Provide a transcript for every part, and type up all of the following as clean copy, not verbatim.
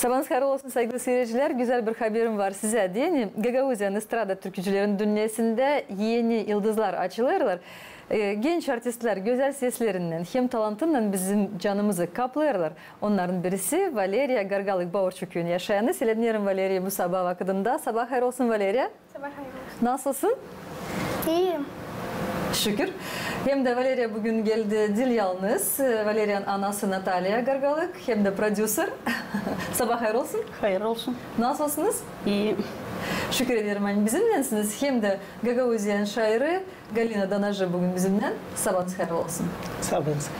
Sabahınız hayırlı olsun sevgili seyirciler. Güzel bir haberim var size. Değil Gagauzyan estrada türkücülerin dünyasında yeni yıldızlar açılırlar. Genç artistler güzel seslerinden hem talantından bizim canımızı kaplayırlar. Onların birisi Valeriya Gargalık Bağırçuk'un yaşayanı. Selamlarım Valeriya bu sabah vakitinde. Sabah hayırlı olsun Valeriya. Sabah hayırlı olsun. Nasılsın? İyiyim. Şükür. Hem de Valeriya bugün geldi dil yalnız. Valeria'nın anası Natalya Gargalık hem de prodüser. Sabah hayırlı olsun. Hayırlı olsun. Nasılsınız? İyiyim. Şükür ederim. Yani bizimlensiniz. Hem de Gagauzyan şairi Galina Danajı bugün bizimle. Sabah hayırlı olsun.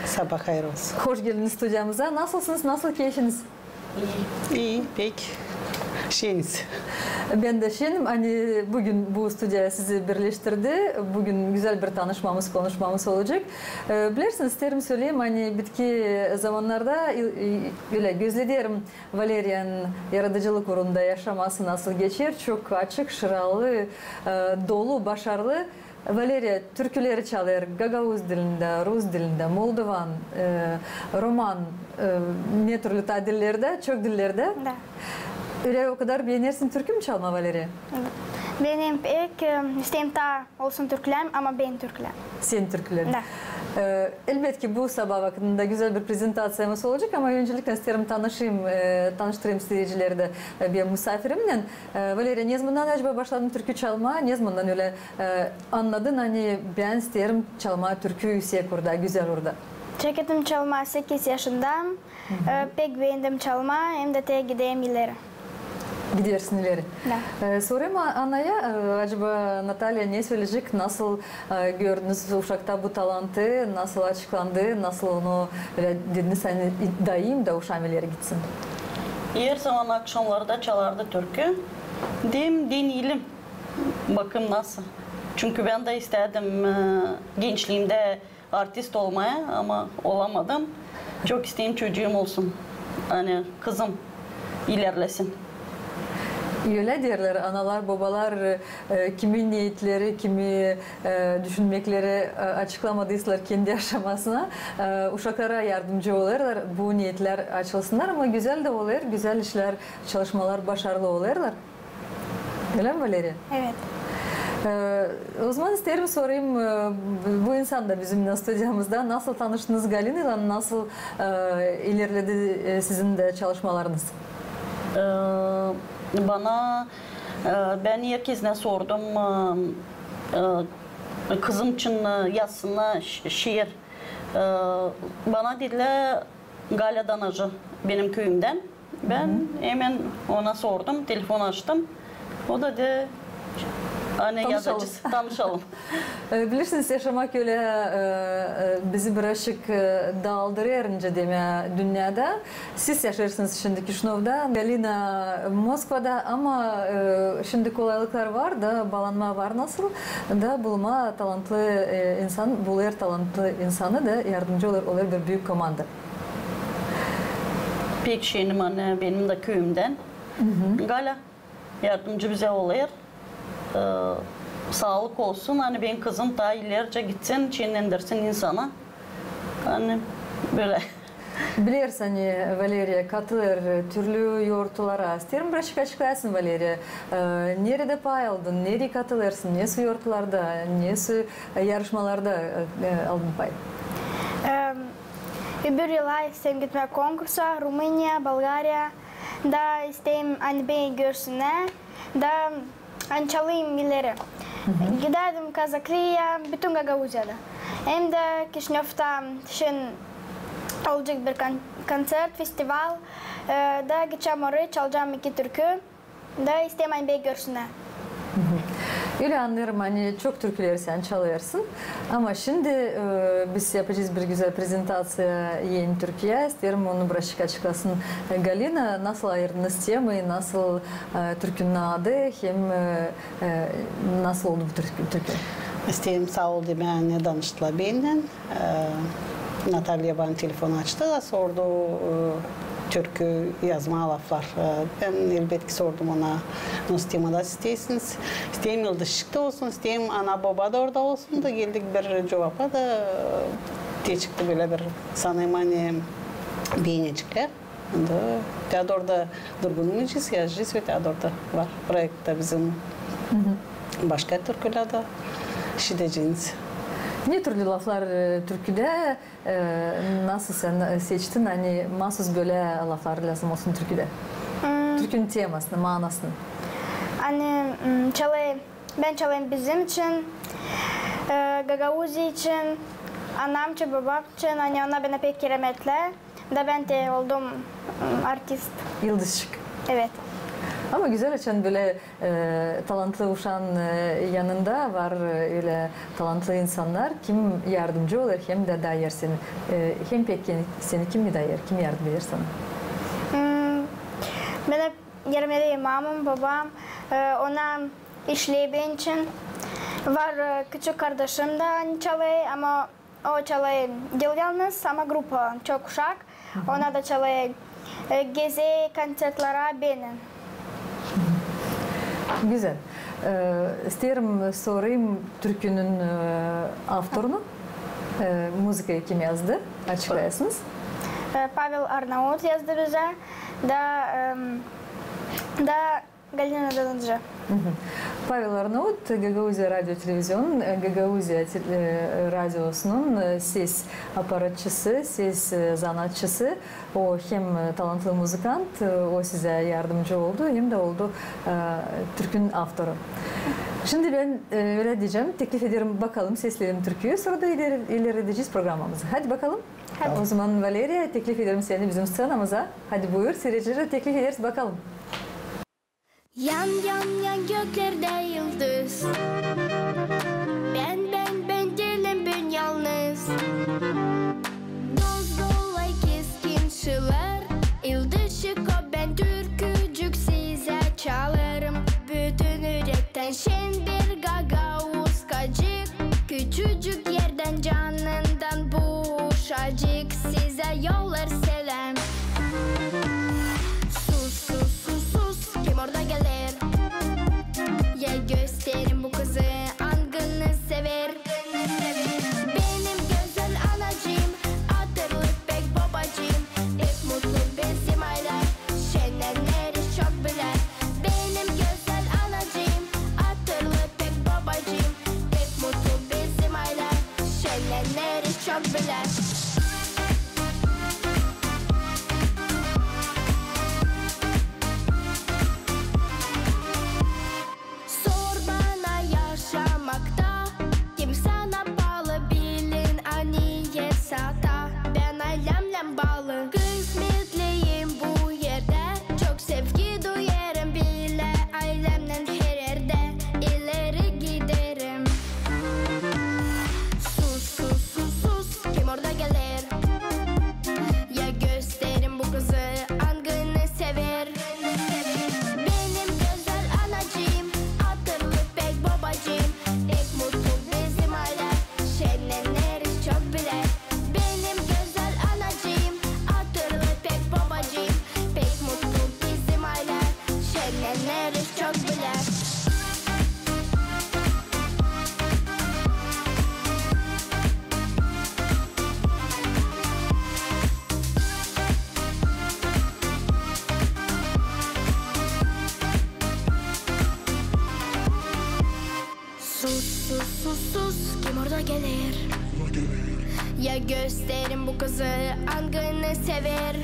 Sabah hayırlı olsun. Hoş geldiniz stüdyomuza. Nasılsınız? Nasıl keyfiniz? İyi, pek şeyiniz. Ben de şeyim, hani bugün bu stüdyoya sizi birleştirdi. Bugün güzel bir tanışmamız, konuşmamız olacak. Bilirsiniz, isterim söyleyeyim, hani bitki zamanlarda öyle gözlediğim Valeria'nın yaratıcılık uğrunda yaşaması nasıl geçer? Çok açık, şıralı, dolu, başarılı. Valeriya türküleri çalar Gagauz dilinde, Rus dilinde, Moldovan, Roman, ne türlü dillerde, çok dillerde. Da. Öyle o kadar beğenirsin türkü mü çalma Valeriya? Benim pek isteğim ta olsun türkülerim ama ben türkülerim. Senin türkülerin. Da. Elbette ki bu sabah vaktinde güzel bir prezentasyamız olacak ama öncelikle isterim tanıştırayım seyircileri de bir misafirimle. Valeriya, ne zamandan acaba başladın türkü çalma? Ne zamandan öyle anladın hani ben isterim çalma türkü yüksek orada, güzel orada? Çeketim çalma 8 yaşındayım. Pek beğendim çalma hem de te gideyim ileri. Gidiyorsun ileri. Da. Sorayım Ana'ya, acaba Natalya ne söyleyecek? Nasıl gördünüz uşakta bu talantı? Nasıl açıklandı? Nasıl onu dediniz? Hani iddiayım da uşağım ileri gitsin. Her zaman akşamlarda çalardı türkü. Deneyelim. Bakın nasıl. Çünkü ben de istedim gençliğimde artist olmaya ama olamadım. Çok isteğim çocuğum olsun. Hani kızım ilerlesin. Öyle derler analar, babalar kimi niyetleri, kimi düşünmekleri açıklamadıysalar kendi yaşamasına uşaklara yardımcı olurlar. Bu niyetler açılsınlar ama güzel de olur, güzel işler, çalışmalar başarılı olurlar. Öyle mi Valeriya? Evet. O zaman isterim sorayım, bu insan da bizim stüdyomuzda. Nasıl tanıştınız Galina'yla, nasıl ilerledi sizin de çalışmalarınız? Bana ben herkesine sordum kızım için yazsın şiir. Bana dediler Galya Danajı benim köyümden. Ben hemen ona sordum, telefon açtım. O da de anne yazacağız, tanışalım. Bilirsiniz yaşamak öyle bizi birazcık dağıldırıyor önce deme dünyada. Siz yaşarsınız şimdi Kişinev'da, Galina Moskova'da ama şimdi kolaylıklar var da bağlanma var nasıl da bulma talantlı insan, bulur talantlı insanı da yardımcı olur bir büyük komanda. Pek şeyim anne benim de köyümden. Gala yardımcı bize oluyor. Sağlık olsun. Hani benim kızım daha ileride gitsin, çiğnendirsin insana. Hani böyle. Bilirsin hani Valeriya katılır türlü yoğurtlara. İsterim birazcık açıklayasın Valeriya. Nerede pay aldın, nereye katılırsın, nesi yoğurtlarda, nesi yarışmalarda aldın pay? Bir yıla isteğim gitmek konkursa, Rumınya, Bulgarya. Da isteğim hani beni görsünler. Da hani çalayım ileri. Giderdim Kazaklı'ya, bütün Gagauziya'da. Hem de Kişinev'da şimdi olacak bir konser, festival. Da gideceğim oraya, çalacağım 2 türkü. Da isteğim hani beni görsünler. Öyle anlarım hani çok türküleri sen çalıyorsun ama şimdi biz yapacağız bir güzel prezentasyon yeni Türkiye. İsterim onu birazcık açıklasın Galina. Nasıl ayırdınız temayı, nasıl türkünün adı hem nasıl oldu bu türkü? İsteğim sağ ol diye benimle danıştılar benimle. Natalya bana telefon açtı da sordu türkü yazma laflar. Ben elbette sordum ona nasıl temada isteysiniz. İsteyim yıldızlıkta olsun, isteyim ana baba da orada olsun da geldik bir cevaba da diye çıktı böyle bir sanayım hani beğenecekler. Teodor'da Durgun'un incisi, Yazıcısı ve Teodor'da var. Projekte bizim başka türkülerde şideciniz. Ne türlü laflar türküde nasıl sen seçtin? Hani mahsus böyle laflar lazım olsun türküde. Türkünün temasını, manasını. Hani ben çalayım bizim için, Gagauzi için, anam için, babam için. Hani ona bana pek kerametle. Da ben de oldum artist. Yıldız Şık. Evet. Ama güzel açan böyle talantlı uşağın yanında var öyle talantlı insanlar. Kim yardımcı olur hem de dayar seni. Hem peki seni kim mi dayar, kim yardım eder sana? Ben hep yardım mamam, babam. Ona işleyebildiğim için var küçük kardeşim de çalıyor ama o çalıyor yalnız ama grupa çok uşak. Ona da çalıyor gezi konsertlere benim. Güzel. İsterim sorayım türkünün avtorunu. Müzikayı kim yazdı? Açıklayasınız. Pavel Arnavut yazdı bize. Da Galina Dalıncı. Pavel Arnavut, Gagauzya Radyo Televizyon, Gagauzya Radyosu'nun ses aparatçısı, ses sanatçısı. O hem talantlı müzikant, o size yardımcı oldu, hem de oldu türkünün avtoru. Şimdi ben öyle diyeceğim, teklif ederim bakalım, sesleyelim türküyü, sonra da ilerleyeceğiz programımızı. Hadi bakalım. Hadi. O zaman Valeria, teklif ederim seni bizim sıramıza. Hadi buyur, seyircilere teklif ederiz bakalım. Yan yan yan göklerde yıldız. Ben değilim ben yalnız. Doz dolay keskin şılar. Yıldız şık o ben türkücük size çalarım. Bütün yürekten şen bir gagavuz kacık. Küçücük yerden canından bu uşacık size yollar selam. Orada gelir. Ya gösterin bu kızı angını sever. Benim güzel anacığım, hatırlı pek babacığım. Hep mutlu bizim aylar, şenlenleri çok biler. Benim güzel anacığım, hatırlı pek babacığım. Hep mutlu bizim aylar, şenlenleri çok biler. Kısmetliyim bu yerde, çok sevgi duyarım bile. Ailemden her yerde ileri giderim. Sus sus sus sus, kim orada gelir? Ya gösterin bu kızı angını sever. Benim güzel anacığım, hatırlı pek babacığım. Hep mutlu bizim aileler, şenlenleri çok biler. Benim güzel anacığım, hatırlı pek babacığım. Pek mutlu bizim aileler, şenlenleri çok biler. Sus sus sus sus, kim orada gelir? Ya gösterin bu kızı angını sever.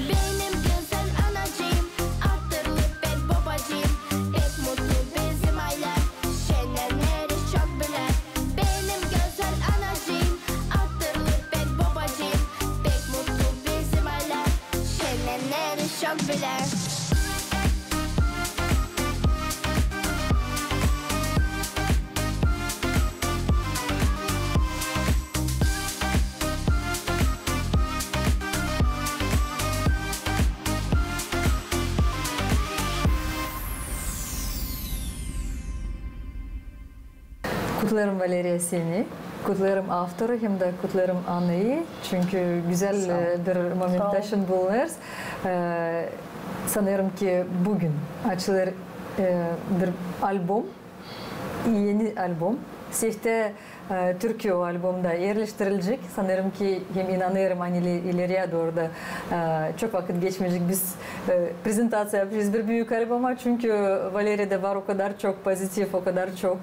Benim güzel anacığım, hatırlı pek babacığım. Hep mutlu bizim aileler, şenlenleri çok biler. Benim güzel anacığım, hatırlı pek babacığım. Pek mutlu bizim aileler, şenlenleri çok biler. Kutlarım Valeria seni. Kutlarım avtoru hem de kutlarım anıyı. Çünkü güzel bir momentation bulunuz. Sanıyorum ki bugün açılır bir albüm. Yeni albüm. Sefte türkü o albümde yerleştirilecek. Sanırım ki hem inanıyorum hani ileriye doğru da çok vakit geçmeyecek. Biz prezentasiya yapacağız bir büyük albüma çünkü Valeria'da var o kadar çok pozitif, o kadar çok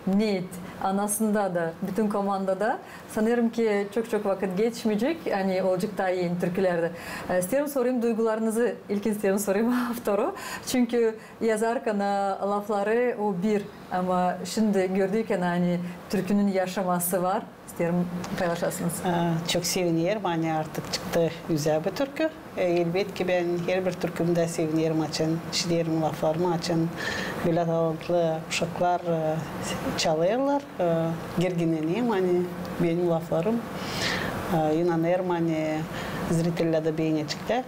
net. Anasında da, bütün komandada sanırım ki çok vakit geçmeyecek. Hani olacak daha yeni türkülerde. İsterim sorayım duygularınızı. İlkin isterim sorayım avtoru. Çünkü yazarken lafları o bir ama şimdi gördükken hani türkünün yaşaması var. İsterim paylaşasınız. Çok seviniyorum. Hani artık çıktı güzel bir türkü. Elbette ki ben her bir türkümde seviniyorum açın. Şiirim laflarımı açın. Böyle adlı uşaklar çalıyorlar. Gerginleneyim hani benim laflarım. İnanıyorum hani zriteller de beğenecekler.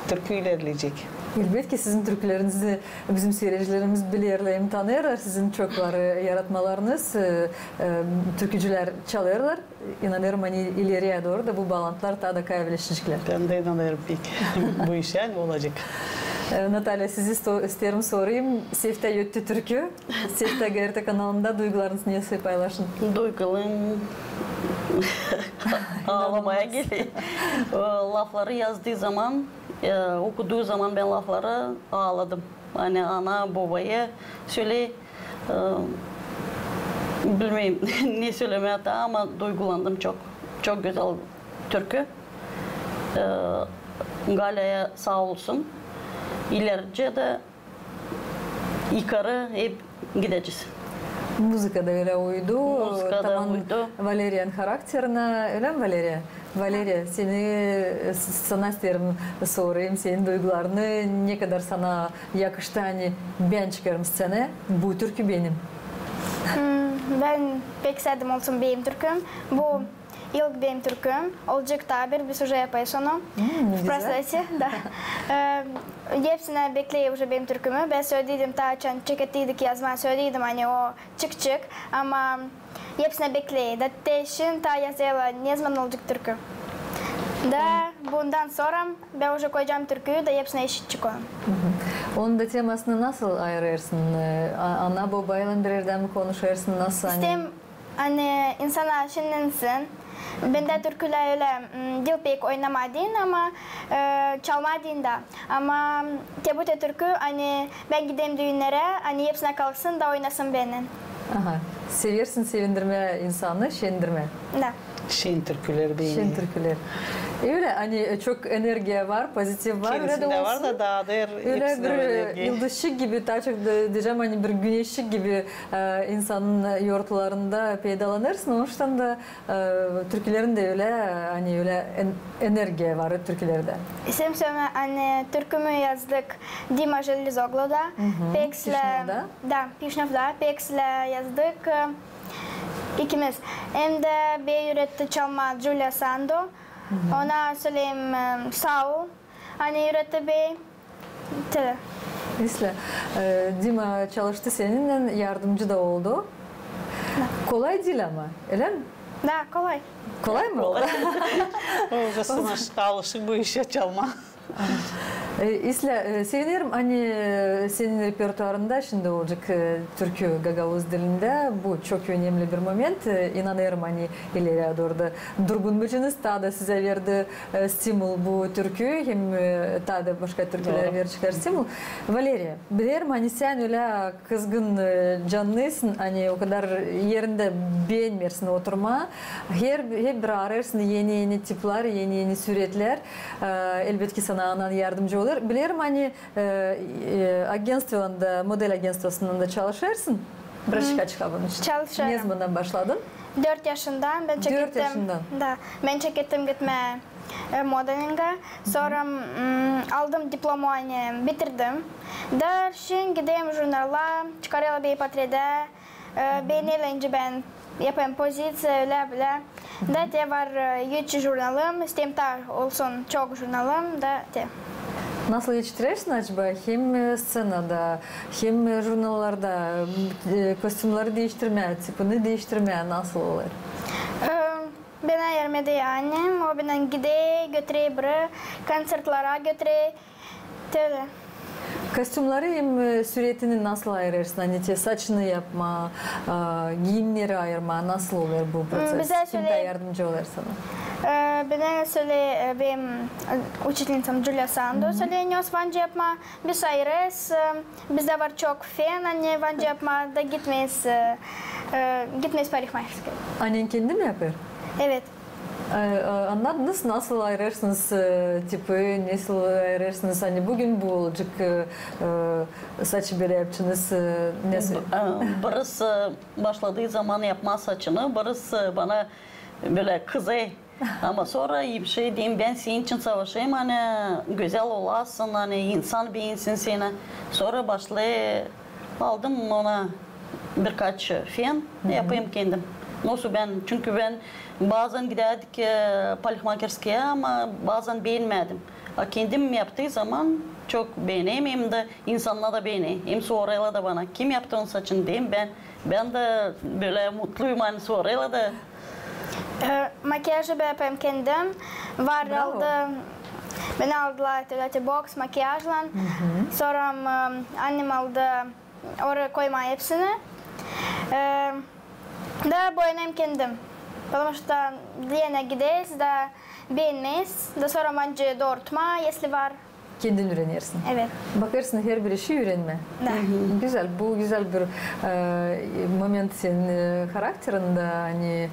Türkü ilerleyecek. Elbette ki sizin türkülerinizi bizim seyircilerimiz bilirler, tanırlar. Sizin çok var yaratmalarınız. Türkücüler çalıyorlar. İnanıyorum hani ileriye doğru da bu bağlantılar daha da kaybedecekler. Ben de inanıyorum peki. Bu iş yani olacak. Natalya sizi isterim sorayım. Sefte Yöttü Türkü. Sefte GRT kanalında duygularınızı neyse paylaşın. Duygularım ağlamaya geliyor. Lafları yazdığı zaman, okuduğu zaman ben lafları ağladım. Hani ana babaya şöyle bilmeyeyim ne söylemeye hatta ama duygulandım çok. Çok güzel türkü. Galya'ya sağ olsun. İleride de yukarı hep gideceğiz. Müzika da öyle uydu. Müzika da uydu. Valeria'nın karakterine öyle mi Valeria? Valeria sana isterim sorayım senin duygularını ne kadar sana yakıştı hani ben çıkarım sana bu türkü benim. Ben pek sevdim olsun benim türküm. Bu ilk benim türküm. Olacak tabir biz уже yapayız onu. В процессе, да. Hepsine bekliyor уже benim türkümü. Ben söyledim daha çan çekettiydik yazma söyledim hani o çık ama hepsine bekliyor. Da teşin ta yazıyla ne zaman olacak türkü. Da bundan sonra ben уже koyacağım türküyü da hepsine eşit çıkıyorum. Onun da temasını nasıl ayırırsın? Ana babayla bir yerden mi konuşuyorsun? Nasıl? İstem hani insana şinlensin. Ben de türküler öyle dil pek oynamadın ama çalmadın da. Ama tebute türkü hani ben gideyim düğünlere hani hepsine kalsın da oynasın benim. Aha. Seversin sevindirme insanı, şendirme. Da. Şen türküleri beğeniyor. Şen türküler. Öyle hani çok enerji var, pozitif var. Kendisinde öyle de var da daha da öyle bir yıldızlık gibi, daha çok diyeceğim hani bir güneşlik gibi insanın yortularında peydalanırsın. Onun için de türkülerin de öyle hani öyle enerji var türkülerde. İsim söyleme hani türkümü yazdık Dima Железогло'da. Pişnav'da. Da, Pişnav'da. Pek'le yazdık. İkimiz. Hem de bir üretti çalma Julia Sando. Ona söyleyeyim Saul. Hani üretti bir tele. Mesela Dima çalıştı seninle yardımcı da oldu. Kolay değil ama, öyle mi? Da, kolay. Kolay mı? Hocasına alışık bu işe çalma. İsla, sevinirim hani senin repertuarında şimdi olacak türkü Gagavuz dilinde bu çok önemli bir moment. İnanıyorum hani ileriye doğru da durgun bütünüz daha da size verdi stimul bu türkü hem daha da başka türküler verecekler stimul. Valeria, bilirim hani sen öyle kızgın canlısın hani o kadar yerinde beğenmiyorsun oturma. Hep bir ararsın yeni tipler, yeni suretler. Elbette ki sana anan yardımcı olur. Bilirim hani agenstiyonda, model agenstiyonunda da çalışırsın. Bırakık çıkabın için. Çalışıyorum. Ne zamandan başladın? 4 yaşından ben çekettim. 4 yaşından. Da, ben çekettim gitme modelinga. Sonra aldım diplomu hani bitirdim. Da şimdi gideyim jurnala, çıkarıyla bir patrede. Beğenilince ben yapayım pozisyon öyle bile. Da te var 3 jurnalım, istem ta olsun çok jurnalım da te. Nasıl yetiştirirsin acaba? Hem scenada, hem jurnallarda kostümleri değiştirme, tipini değiştirme nasıl olur? Bana yarmadı yani. O bana gide götürüyor, konsertlara götürüyor. Öyle. Kostümleri süretini nasıl ayırırsın? Hani saçını yapma, giyimleri ayırma nasıl olur bu proces? Bize Kim de yardımcı olur sana? Bana söyle benim учительницам Julia Sandu söyleniyoruz vancı yapma. Biz ayırırız. Bizde var çok fen anne vancı yapma da gitmeyiz parikmakerske. Annen kendi mi yapıyor? Evet. Anladınız nasıl ayırırsınız tipi, nasıl ayırırsınız? Hani bugün bu olacak saçı böyle yapacaksınız. Birisi başladığı zaman yapma saçını, birisi bana böyle kızay. Ama sonra bir şey diyeyim, ben senin için savaşayım, hani güzel olasın, hani insan bir insan seni. Sonra aldım ona birkaç fen, yapayım kendim. Nasıl ben, çünkü ben bazen giderdik parikmakerskeye ama bazen beğenmedim. Kendim yaptığı zaman çok beğeneyim, hem de insanlar da beğeneyim. Hem sonrayla da bana kim yaptı onun saçını diyeyim, ben de böyle mutluyum hani sonrayla da. Makyajı ben yapayım kendim. Beni aldılar box makyajla. Sonra annem aldı oraya koyma hepsini. Da boyanayım kendim. Потому что diğerine gideriz da beğenmeyiz. Da sonra bence doğrultma, если var. Kendin öğrenirsin. Evet. Bakarsın her bir işi öğrenme. Da. Güzel, bu güzel bir moment senin karakterinde, hani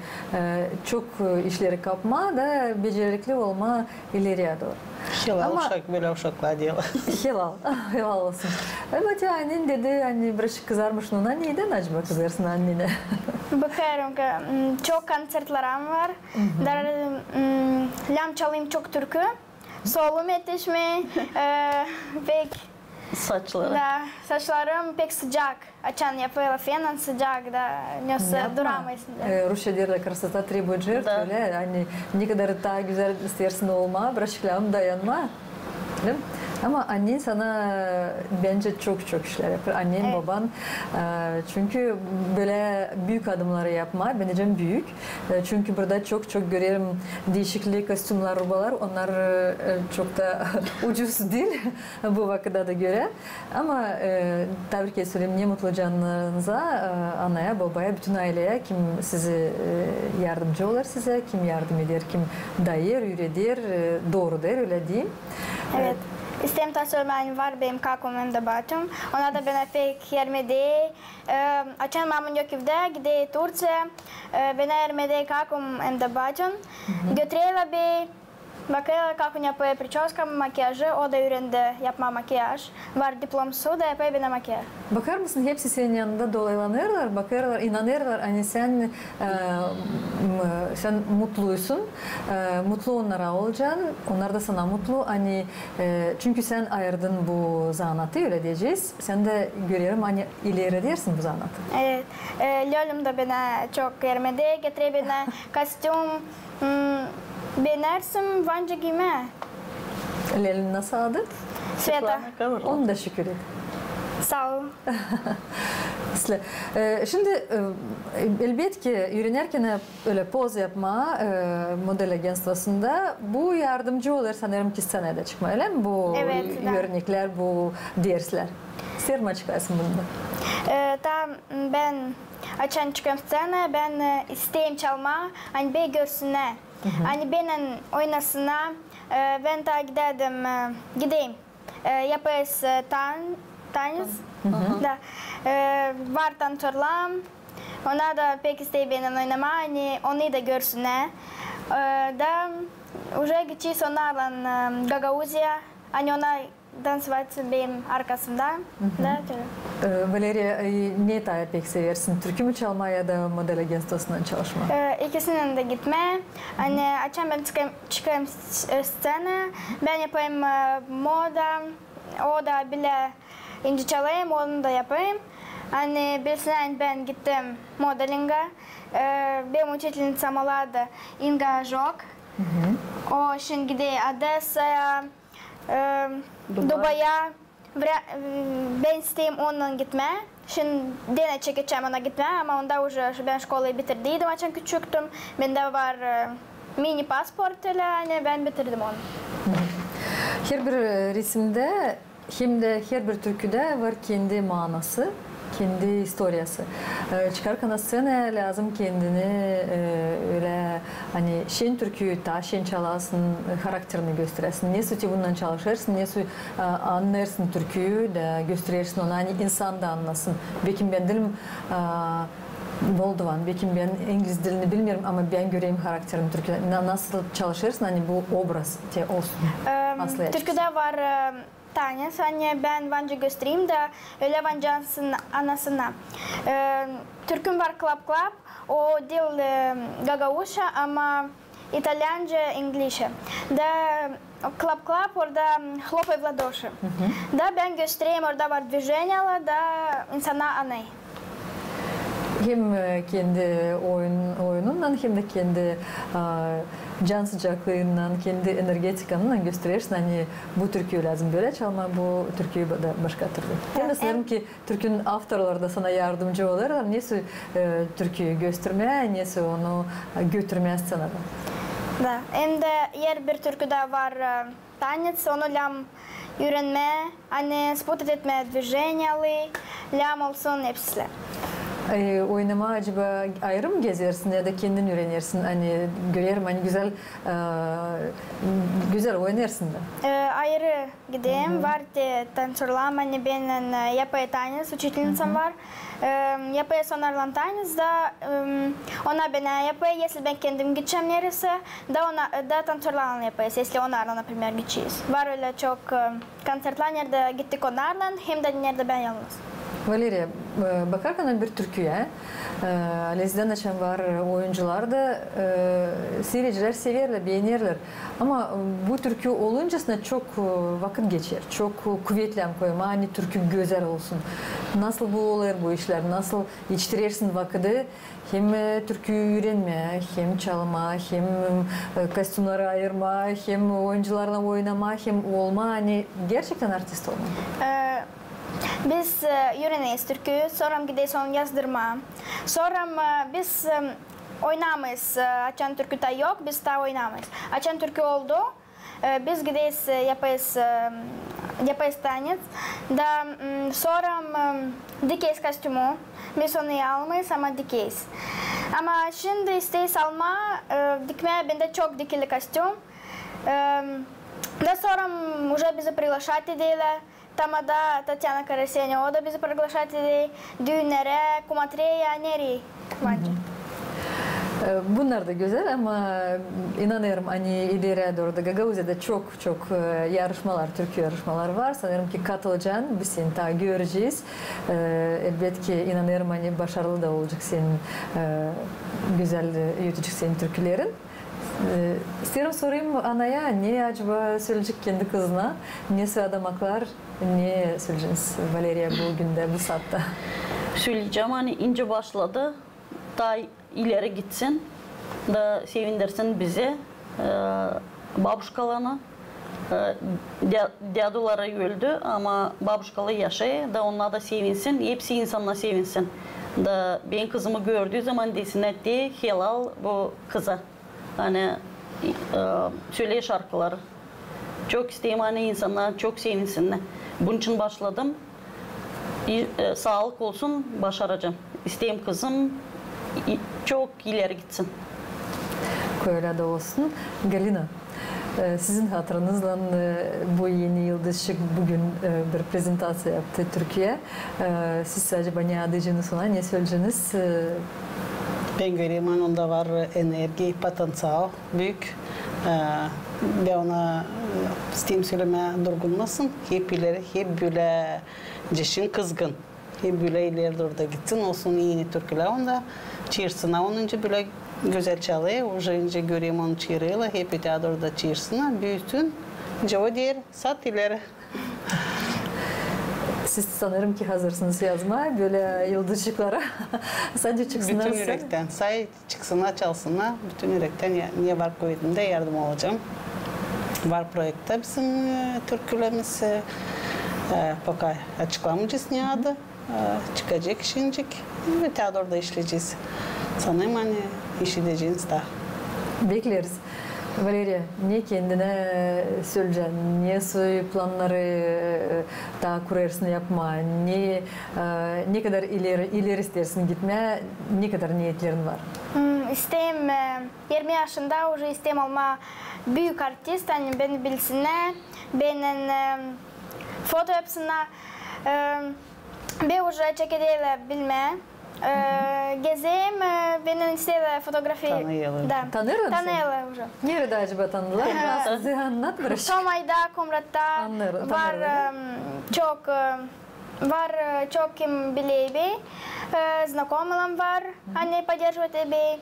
çok işleri kapma da becerikli olma ileriye doğru. Böyle uşaklar diyorlar. Helal olsun. Evet ya annen dedi hani biraz kızarmış ona, neyden acaba kızarsın annene? Bakarım ki çok konsertlerim var. Lam çalayım çok türkü. Solum yetişme, pek saçlarım pek sıcak. Açan yapıyor fenen sıcak da duramayız. Rusya derler krasota требует жертв, öyle hani ne kadar daha güzel istersin olma, bırakıklam dayanma. Değil mi? Ama annen sana bence çok işler yapar. Annen, evet. Baban. Çünkü böyle büyük adımları yapma. Bence büyük. Çünkü burada çok görüyorum değişikli kostümler, rubalar. Onlar çok da ucuz değil bu vakıda da göre. Ama tabii ki söyleyeyim, ne mutlu canlarınıza, anaya, babaya, bütün aileye kim sizi yardımcı olur size, kim yardım eder, kim dayır, üredir, doğru der, öyle diyeyim. Evet. İstem tasarımım var benim kakumum da batım. Ona da bana pek yermedi. Açan mamın yok evde, gide Turciya. Bana yermedi kakum hem de batım. Götürüyorlar bir. Bakıyorlar kakun yapıyor прическа, makyajı. O da öğrendi yapma makyaj. Var diploması da yapıyor bana makyaj. Bakar mısın, hepsi senin yanında dolaylanırlar, bakarlar, inanırlar. Hani sen mutluysun, mutlu onlara olacaksın, onlar da sana mutlu. Hani çünkü sen ayırdın bu zanatı, öyle diyeceğiz. Sen de görüyorum hani ileri dersin bu zanatı. Evet, Lölüm da bana çok yermedi, getiriyor bana kostüm. Benersim vanca giyme. Lelin nasıl adı? Sveta. Onu da şükür et. Sağ ol. Şimdi elbette ki öğrenirken öyle poz yapma model ajansında bu yardımcı olur sanırım ki sahnede çıkma, öyle mi? Bu evet, örnekler, bu dersler. Sen mi çıkarsın bunda? Tam ben açan çıkıyorum scene, ben isteyim çalma, hani bey görsünler. Hani benim oynasına ben de gideyim. Yaparız tanız. Da var tanışırlar. Ona da pek isteği benim oynama, hani onu da görsünler. Da уже geçiş onlarla Gagauzya, hani ona dansvat benim arkasında. Valeria, ne tarzı pek seversin? Türkü mü çalma ya da model ajansından çalışma? İkisinin de gitme. Hani açan ben çıkayım scene, ben yapayım moda, o da bile ince çalayım, onu da yapayım. Hani bilsen ben gittim modelinga, benim учительницам oldu Inga Jok. O şimdi gidiyor Odessa'ya, Dubai'ye. Ben isteyim onunla gitme. Şimdi dene çekeceğim ona gitme ama onda ben şkolayı bitirdiydim açan küçüktüm. Bende var mini pasport, yani ben bitirdim onu. Her bir resimde hem de her bir türküde var kendi manası, kendi historiası. Çıkarken sene lazım kendini öyle hani şen türküyü ta şen çalasın, karakterini gösteresin. Ne sütü bundan çalışırsın, ne sütü anlarsın türküyü de gösterirsin onu, hani insan da anlasın. Belki ben dilim Moldovan, belki ben İngiliz dilini bilmiyorum ama ben göreyim karakterini Türkiye'de. Nasıl çalışırsın, hani bu obraz olsun. Türkiye'de var tanesi, hani ben Vanca göstereyim de öyle Vanca'nın anasına. Türk'ün var Klap Klap, o dil Gagauşa ama İtalyanca, İngilizce. Da Klap Klap orada Хлопай в ладоши. Da ben göstereyim, orada var движение da insana anay. Hem kendi oyunundan hem de kendi can sıcaklığından, kendi enerjetikanından gösterirsin. Hani bu türküyü lazım böyle çalma, bu türküyü da başka türlü. Ben sanırım ki Türk'ün avtorları da sana yardımcı olurlar. Nesi türküyü göstermeye, nesi onu götürmeye scenada. Da, hem de yer bir türküde var tanец, onu lam öğrenme, hani spot etme движениyalı, lam olsun hepsi. Oynama acaba ayrı mı gezersin ya da kendin öğrenirsin? Hani görüyorum hani güzel oynarsın da. Ayrı gideyim. Var tanışırlam. Hani benim yapay tanец, учительницам var. Yapay sonarlan tanец da ona bana yapay. Если ben kendim gideceğim neresi da tanışırlan yapayız. Если onlarla например gideceğiz. Var öyle çok konsertler nerede gittik onlarla hem de nerede ben yalnız. Valeriya, bakarken bir türküye, Lezi'den açan var oyuncular da seyirciler severler, beğenirler. Ama bu türkü oluncasına çok vakit geçer, çok kuvvetlen koyma, hani türkü güzel olsun. Nasıl bu olur bu işler, nasıl yetiştirirsin vakiti? Hem türküyü öğrenme, hem çalma, hem kostümleri ayırma, hem oyuncularla oynama, hem olma, hani gerçekten artist olma. Biz öğreneyiz türküyü, sonra gideyiz onu yazdırma. Sonra biz oynamayız. Açan türkü de yok, biz de oynamayız. Açan türkü oldu, biz gideyiz yapayız tanец. Da sonra dikeyiz kostümü. Biz onu almayız ama dikeyiz. Ama şimdi isteyiz alma, dikmeye bende çok dikili kostüm. Da sonra уже bizi приглашать ediyorlar. Tamada Tatyana Karasenya, o da bizi приглашать ediyor. Düğünlere, kumatreye, nereye? Bunlar da güzel ama inanıyorum hani ileriye doğru da Gagauza'da çok yarışmalar, Türkiye yarışmalar var. Sanırım ki katılacaksın, biz seni daha göreceğiz. Elbette ki inanıyorum hani başarılı da olacak senin güzel yürütecek senin türkülerin. İsterim sorayım anaya, ne acaba söyleyecek kendi kızına? Ne sıraдаmaklar, ne söyleyeceksiniz Valeriya bugün de bu saatte? Söyleyeceğim hani ince başladı, daha ileri gitsin, da sevindirsin bizi, babuşkalarını. Dedoları öldü ama babuşkalı yaşıyor da onlar da sevinsin, hepsi insanla sevinsin. Da ben kızımı gördüğü zaman desinler diye helal bu kıza. Hani söyleye şarkıları. Çok isteyeyim hani insanlar çok sevinsinler. Bunun için başladım. Sağlık olsun, başaracağım. İsteyeyim kızım çok ileri gitsin. Öyle de olsun. Galina, sizin hatırınızla bu yeni yıldızcık bugün bir prezentasyon yaptı Türkiye. Siz acaba ne adayacağınız ona, ne söyleyeceğiniz? Ben göreyim onda var enerji, potansiyel büyük. Ve ona isteyim söylemeye durgunmasın. Hep ileri, hep böyle ceşin kızgın. Hep böyle ileri doğru gitsin. Olsun yeni türküler onda. Çiğirsina onunca böyle güzel çalıyor. Уже ince göreyim onu çiğiriyorlar. Hep daha doğru da çiğirsina. Büyüsün. Cevap diğer sat ileri. Siz sanırım ki hazırsınız yazmaya böyle yıldızcıklara. Sadece çıksınlar. Bütün yürekten. Say çıksınlar, çalsınlar. Bütün yürekten niye var kuvvetinde yardım olacağım. Var projekte bizim türkülerimiz. Пока açıklamayacağız ne adı. Çıkacak şimdilik. Ve daha da işleyeceğiz. Sanırım hani iş edeceğiz daha. Bekleriz. Valeriya, niye kendine söyleyeceksin? Niye soy planları daha kurarısını yapma? Ne kadar ileri istersin gitmeye? Ne kadar niyetlerin var? İsteğim 20 yaşında уже isteğim olma büyük artist. Hani beni bilsinler. Benim foto yapsınlar. Ben уже çekedeyle bilme. Gezeyim, benim isteğiyle fotoğrafi. Tanıyalım. Tanır mısın? Tanıyalım уже. Nerede acaba tanıdılar? Biraz size anlat biraz. Soma'da, Komrat'ta var çok kim biliyor. Знакомым var. Hani поддерживает beni.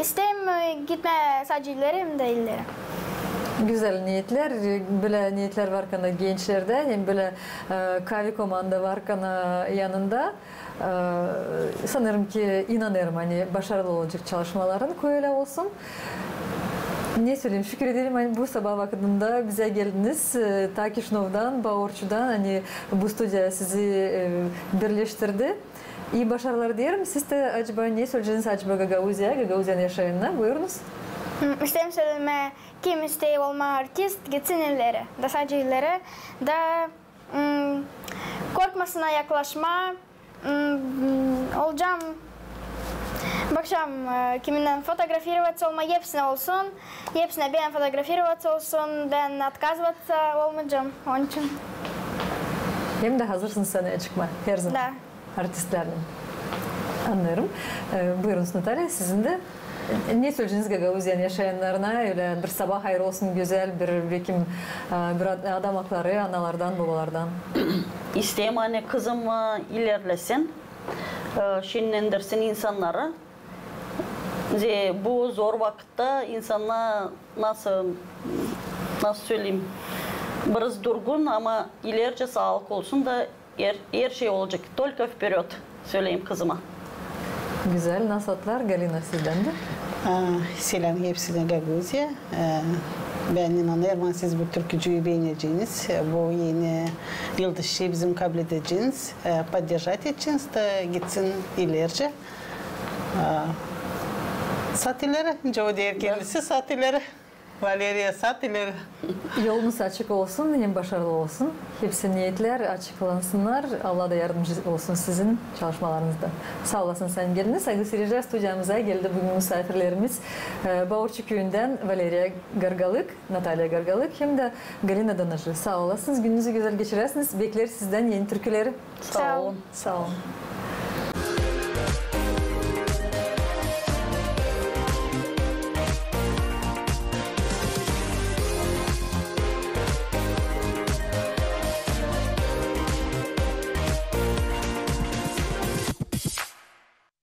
İsteğim gitme sadece ileri hem de ileri. Güzel niyetler, böyle niyetler varken gençlerde, hem böyle kahve komanda varken yanında sanırım ki inanırım hani başarılı olacak çalışmaların öyle olsun. Ne söyleyeyim, şükür ederim hani bu sabah vakitinde bize geldiniz. Takişnov'dan, Baorçu'dan hani bu stüdyo sizi birleştirdi. İyi başarılar diyelim. Siz de acaba ne söyleyeceksiniz acaba Gagauzya yaşayanına? Buyurunuz. İsteğim söyleme kim isteği olma artist gitsin ileri. Da sadece ileri. Da korkmasına yaklaşma. Olacağım. Bakacağım kiminden fotoğrafироваться olma hepsine olsun. Hepsine ben fotoğrafироваться olsun. Ben отказываться olmayacağım. Onun için. Hem de hazırsın sahneye çıkma her zaman. Da. Artistlerle. Anlıyorum. Buyurunuz Natalya, sizin de ne söyleyeceksiniz Gagauzyan yaşayanlarına? Öyle bir sabah hayır olsun güzel bir adam hakları analardan, babalardan. İsteyim hani kızım ilerlesin, şenlendirsin insanları. Bu zor vakitte insanlar nasıl söyleyeyim, biraz durgun ama ileride sağlık olsun da her şey olacak. Только вперед söyleyeyim kızıma. Güzel. Nasatlar Galina sizden de. Selam hepsine Gagauzya. Ben inanıyorum siz bu türkücüyü beğeneceğiniz, bu yeni yıldızı bizim kabul edeceğiniz, поддержать edeceğiniz de gitsin ilerce. Sat ileri, Joe diğer kendisi sat ileri. Valeriya sat ileri. Yolunuz açık olsun, hem başarılı olsun. Hepsi niyetler açıklansınlar. Allah da yardımcı olsun sizin çalışmalarınızda. Sağ olasın sen geldiniz. Saygı seyirciler, stüdyomuza geldi bugün misafirlerimiz. Baorçu köyünden Valeriya Gargalık, Natalya Gargalık hem de Galina Danıcı. Sağ olasınız. Gününüzü güzel geçiresiniz. Bekleriz sizden yeni türküleri. Sağ olun. Sağ olun.